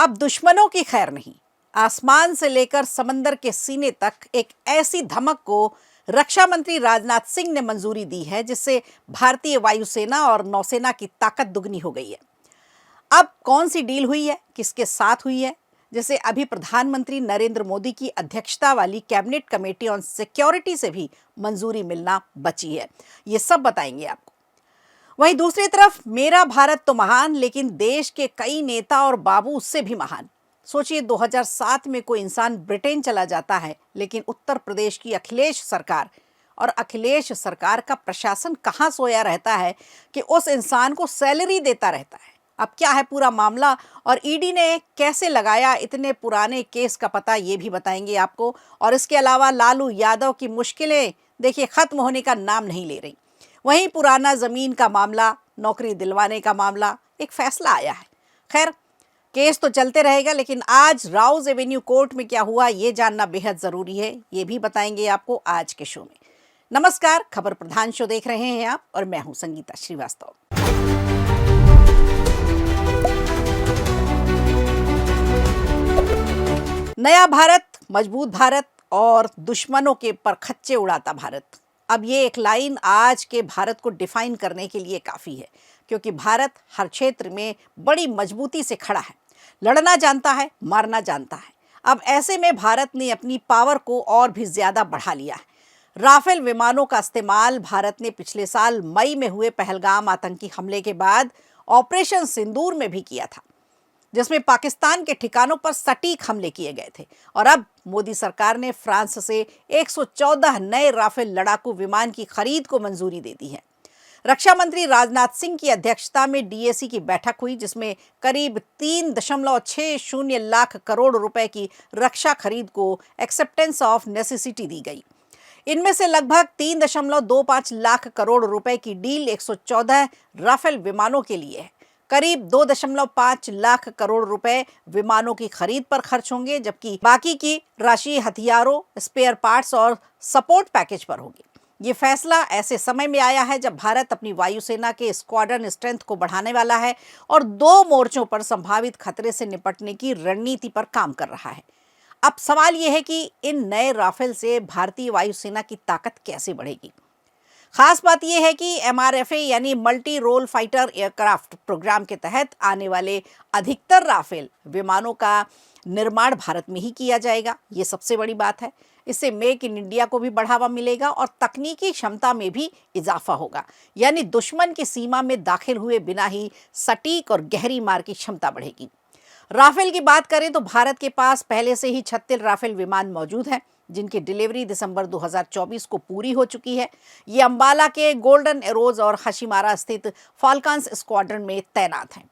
अब दुश्मनों की खैर नहीं। आसमान से लेकर समंदर के सीने तक एक ऐसी धमक को रक्षा मंत्री राजनाथ सिंह ने मंजूरी दी है जिससे भारतीय वायुसेना और नौसेना की ताकत दुगनी हो गई है। अब कौन सी डील हुई है, किसके साथ हुई है, जिसे अभी प्रधानमंत्री नरेंद्र मोदी की अध्यक्षता वाली कैबिनेट कमेटी ऑन सिक्योरिटी से भी मंजूरी मिलना बची है, ये सब बताएंगे आपको। वहीं दूसरी तरफ मेरा भारत तो महान, लेकिन देश के कई नेता और बाबू उससे भी महान। सोचिए 2007 में कोई इंसान ब्रिटेन चला जाता है, लेकिन उत्तर प्रदेश की अखिलेश सरकार और अखिलेश सरकार का प्रशासन कहाँ सोया रहता है कि उस इंसान को सैलरी देता रहता है। अब क्या है पूरा मामला और ईडी ने कैसे लगाया इतने पुराने केस का पता, ये भी बताएंगे आपको। और इसके अलावा लालू यादव की मुश्किलें देखिए खत्म होने का नाम नहीं ले रही। वहीं पुराना जमीन का मामला, नौकरी दिलवाने का मामला, एक फैसला आया है। खैर केस तो चलते रहेगा, लेकिन आज राउज एवेन्यू कोर्ट में क्या हुआ ये जानना बेहद जरूरी है, ये भी बताएंगे आपको आज के शो में। नमस्कार, खबर प्रधान शो देख रहे हैं आप और मैं हूं संगीता श्रीवास्तव। नया भारत, मजबूत भारत और दुश्मनों के परखच्चे उड़ाता भारत। अब ये एक लाइन आज के भारत को डिफाइन करने के लिए काफ़ी है, क्योंकि भारत हर क्षेत्र में बड़ी मजबूती से खड़ा है, लड़ना जानता है, मारना जानता है। अब ऐसे में भारत ने अपनी पावर को और भी ज़्यादा बढ़ा लिया है। राफेल विमानों का इस्तेमाल भारत ने पिछले साल मई में हुए पहलगाम आतंकी हमले के बाद ऑपरेशन सिंदूर में भी किया था, जिसमें पाकिस्तान के ठिकानों पर सटीक हमले किए गए थे। और अब मोदी सरकार ने फ्रांस से 114 नए राफेल लड़ाकू विमान की खरीद को मंजूरी दे दी है। रक्षा मंत्री राजनाथ सिंह की अध्यक्षता में डीएसी की बैठक हुई, जिसमें करीब 3.60 लाख करोड़ रुपए की रक्षा खरीद को एक्सेप्टेंस ऑफ नेसेसिटी दी गई। इनमें से लगभग 3.25 लाख करोड़ रुपए की डील 114 राफेल विमानों के लिए है। करीब 2.5 लाख करोड़ रुपए विमानों की खरीद पर खर्च होंगे, जबकि बाकी की राशि हथियारों, स्पेयर पार्ट्स और सपोर्ट पैकेज पर होगी। ये फैसला ऐसे समय में आया है जब भारत अपनी वायुसेना के स्क्वाड्रन स्ट्रेंथ को बढ़ाने वाला है और 2 मोर्चों पर संभावित खतरे से निपटने की रणनीति पर काम कर रहा है। अब सवाल यह है कि इन नए राफेल से भारतीय वायुसेना की ताकत कैसे बढ़ेगी। खास बात यह है कि MRFA यानी multi role fighter aircraft program के तहत आने वाले अधिकतर राफेल विमानों का निर्माण भारत में ही किया जाएगा। ये सबसे बड़ी बात है। इससे मेक इन इंडिया को भी बढ़ावा मिलेगा और तकनीकी क्षमता में भी इजाफा होगा, यानी दुश्मन की सीमा में दाखिल हुए बिना ही सटीक और गहरी मार की क्षमता बढ़ेगी। राफेल की बात करें तो भारत के पास पहले से ही 36 राफेल विमान मौजूद हैं, जिनकी डिलीवरी दिसंबर 2024 को पूरी हो चुकी है। ये अंबाला के गोल्डन एरोज और हशीमारा स्थित फाल्कन्स स्क्वाड्रन में तैनात हैं।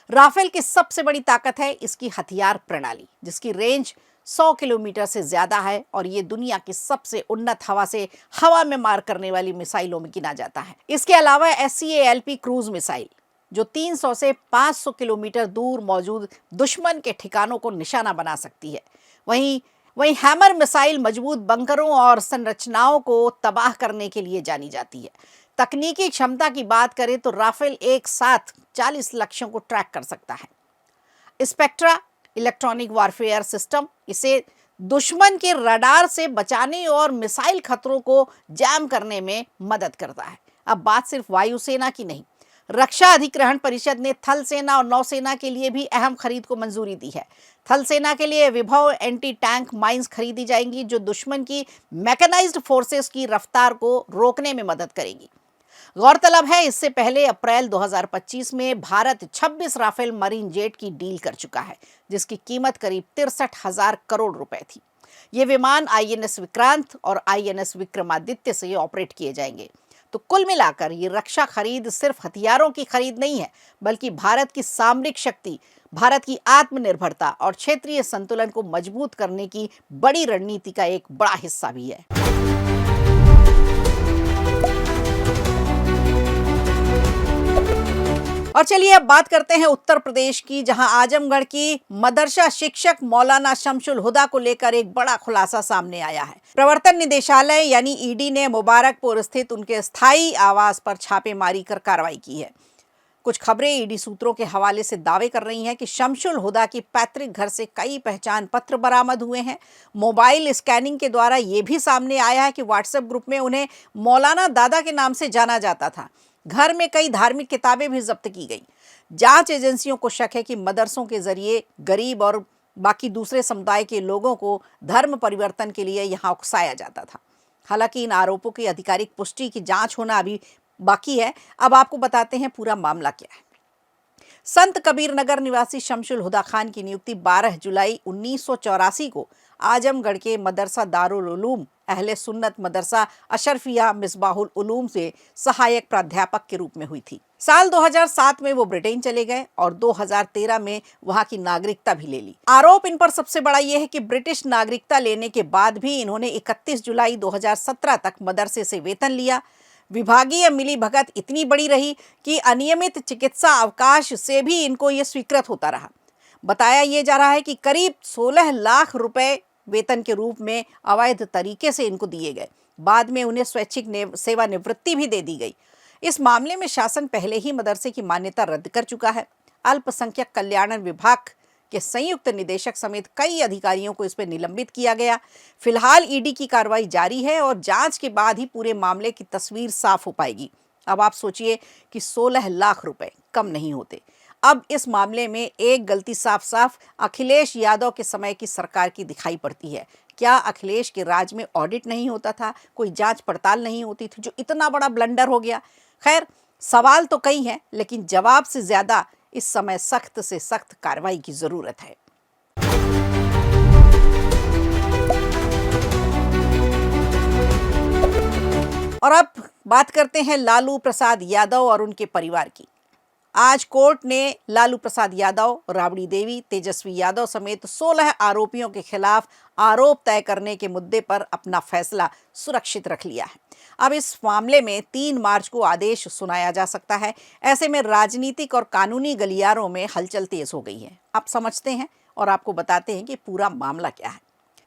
राफेल की सबसे बड़ी ताकत है इसकी हथियार प्रणाली, जिसकी रेंज 100 किलोमीटर से ज्यादा है और ये दुनिया की सबसे उन्नत हवा से हवा में मार करने वाली मिसाइलों में गिना जाता है। इसके अलावा SCALP क्रूज मिसाइल, जो 300 से 500 किलोमीटर दूर मौजूद दुश्मन के ठिकानों को निशाना बना सकती है। वहीं हैमर मिसाइल मजबूत बंकरों और संरचनाओं को तबाह करने के लिए जानी जाती है। तकनीकी क्षमता की बात करें तो राफेल एक साथ 40 लक्ष्यों को ट्रैक कर सकता है। स्पेक्ट्रा इलेक्ट्रॉनिक वारफेयर सिस्टम इसे दुश्मन के रडार से बचाने और मिसाइल खतरों को जैम करने में मदद करता है। अब बात सिर्फ वायुसेना की नहीं, रक्षा अधिग्रहण परिषद ने थल सेना और नौसेना के लिए भी अहम खरीद को मंजूरी दी है। थल सेना के लिए विभव एंटी टैंक माइंस खरीदी जाएंगी, जो दुश्मन की मैकेनाइज्ड फोर्सेस की रफ्तार को रोकने में मदद करेगी। गौरतलब है इससे पहले अप्रैल 2025 में भारत 26 राफेल मरीन जेट की डील कर चुका है, जिसकी कीमत करीब 63,000 करोड़ रुपए थी। ये विमान INS विक्रांत और INS विक्रमादित्य से ऑपरेट किए जाएंगे। तो कुल मिलाकर ये रक्षा खरीद सिर्फ हथियारों की खरीद नहीं है, बल्कि भारत की सामरिक शक्ति, भारत की आत्मनिर्भरता और क्षेत्रीय संतुलन को मजबूत करने की बड़ी रणनीति का एक बड़ा हिस्सा भी है। और चलिए अब बात करते हैं उत्तर प्रदेश की, जहां आजमगढ़ की मदरसा शिक्षक मौलाना शमसुल हुदा को लेकर एक बड़ा खुलासा सामने आया है। प्रवर्तन निदेशालय यानी ईडी ने मुबारकपुर स्थित उनके स्थायी आवास पर छापेमारी कर कार्रवाई की है। कुछ खबरें ईडी सूत्रों के हवाले से दावे कर रही हैं कि शमशुल हुदा की पैतृक घर से कई पहचान पत्र बरामद हुए हैं। मोबाइल स्कैनिंग के द्वारा ये भी सामने आया है कि व्हाट्सएप ग्रुप में उन्हें मौलाना दादा के नाम से जाना जाता था। घर में कई धार्मिक किताबें भी जब्त की गई। जांच एजेंसियों को शक है कि मदरसों के जरिए गरीब और बाकी दूसरे समुदाय के लोगों को धर्म परिवर्तन के लिए यहाँ उकसाया जाता था। हालांकि इन आरोपों की आधिकारिक पुष्टि की जांच होना अभी बाकी है। अब आपको बताते हैं पूरा मामला क्या है। संत कबीर नगर निवासी शमशुल हुदा खान की नियुक्ति 12 जुलाई 1984 को आजमगढ़ के मदरसा दारुल उलूम अहले सुन्नत मदरसा अशरफिया मिसबाहुल उलूम से सहायक प्राध्यापक के रूप में हुई थी। साल 2007 में वो ब्रिटेन चले गए और 2013 में वहां की नागरिकता भी ले ली। आरोप इन पर सबसे बड़ा यह है कि ब्रिटिश नागरिकता लेने के बाद भी इन्होंने 31 जुलाई 2017 तक मदरसे से वेतन लिया। विभागीय मिलीभगत इतनी बड़ी रही कि अनियमित चिकित्सा अवकाश से भी इनको ये स्वीकृत होता रहा। बताया ये जा रहा है कि करीब 16 लाख रुपए वेतन के रूप में अवैध तरीके से इनको दिए गए। बाद में उन्हें स्वैच्छिक सेवानिवृत्ति भी दे दी गई। इस मामले में शासन पहले ही मदरसे की मान्यता रद्द कर चुका है। अल्पसंख्यक कल्याण विभाग के संयुक्त निदेशक समेत कई अधिकारियों को इस पर निलंबित किया गया। फिलहाल ईडी की कार्रवाई जारी है और जांच के बाद ही पूरे मामले की तस्वीर साफ हो पाएगी। अब आप सोचिए कि 16 लाख रुपए कम नहीं होते। अब इस मामले में एक गलती साफ साफ अखिलेश यादव के समय की सरकार की दिखाई पड़ती है। क्या अखिलेश के राज में ऑडिट नहीं होता था, कोई जांच पड़ताल नहीं होती थी, जो इतना बड़ा ब्लंडर हो गया? खैर, सवाल तो कई हैं, लेकिन जवाब से ज्यादा इस समय सख्त से सख्त कार्रवाई की जरूरत है। और अब बात करते हैं लालू प्रसाद यादव और उनके परिवार की। आज कोर्ट ने लालू प्रसाद यादव, राबड़ी देवी, तेजस्वी यादव समेत 16 आरोपियों के खिलाफ आरोप तय करने के मुद्दे पर अपना फैसला सुरक्षित रख लिया है। अब इस मामले में 3 मार्च को आदेश सुनाया जा सकता है। ऐसे में राजनीतिक और कानूनी गलियारों में हलचल तेज हो गई है। आप समझते हैं और आपको बताते हैं कि पूरा मामला क्या है।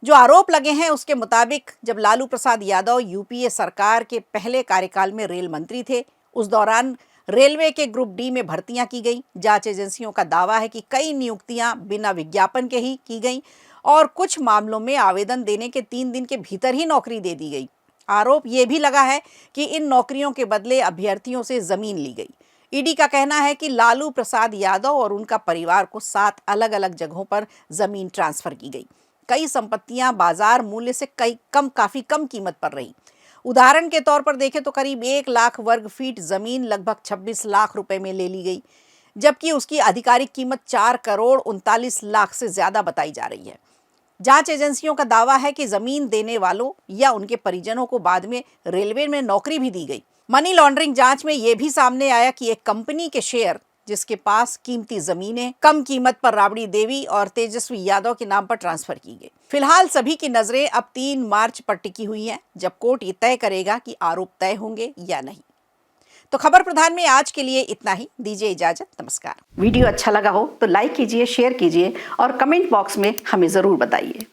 जो आरोप लगे हैं उसके मुताबिक जब लालू प्रसाद यादव यूपीए सरकार के पहले कार्यकाल में रेल मंत्री थे, उस दौरान रेलवे के ग्रुप डी में भर्तियां की गई। जांच एजेंसियों का दावा है कि कई नियुक्तियां बिना विज्ञापन के ही की गई और कुछ मामलों में आवेदन देने के 3 दिन के भीतर ही नौकरी दे दी गई। आरोप ये भी लगा है कि इन नौकरियों के बदले अभ्यर्थियों से जमीन ली गई। ईडी का कहना है कि लालू प्रसाद यादव और उनका परिवार को 7 अलग अलग जगहों पर जमीन ट्रांसफर की गई। कई संपत्तियां बाजार मूल्य से काफी कम कीमत पर रही। उदाहरण के तौर पर देखें तो करीब 1 लाख वर्ग फीट जमीन लगभग 26 लाख रुपए में ले ली गई, जबकि उसकी आधिकारिक कीमत 4 करोड़ 39 लाख से ज्यादा बताई जा रही है। जांच एजेंसियों का दावा है कि जमीन देने वालों या उनके परिजनों को बाद में रेलवे में नौकरी भी दी गई। मनी लॉन्ड्रिंग जांच में यह भी सामने आया कि एक कंपनी के शेयर जिसके पास कीमती जमीनें कम कीमत पर राबड़ी देवी और तेजस्वी यादव के नाम पर ट्रांसफर की गई। फिलहाल सभी की नजरें अब 3 मार्च पर टिकी हुई हैं, जब कोर्ट ये तय करेगा कि आरोप तय होंगे या नहीं। तो खबर प्रधान में आज के लिए इतना ही। दीजिए इजाजत, नमस्कार। वीडियो अच्छा लगा हो तो लाइक कीजिए, शेयर कीजिए और कमेंट बॉक्स में हमें जरूर बताइए।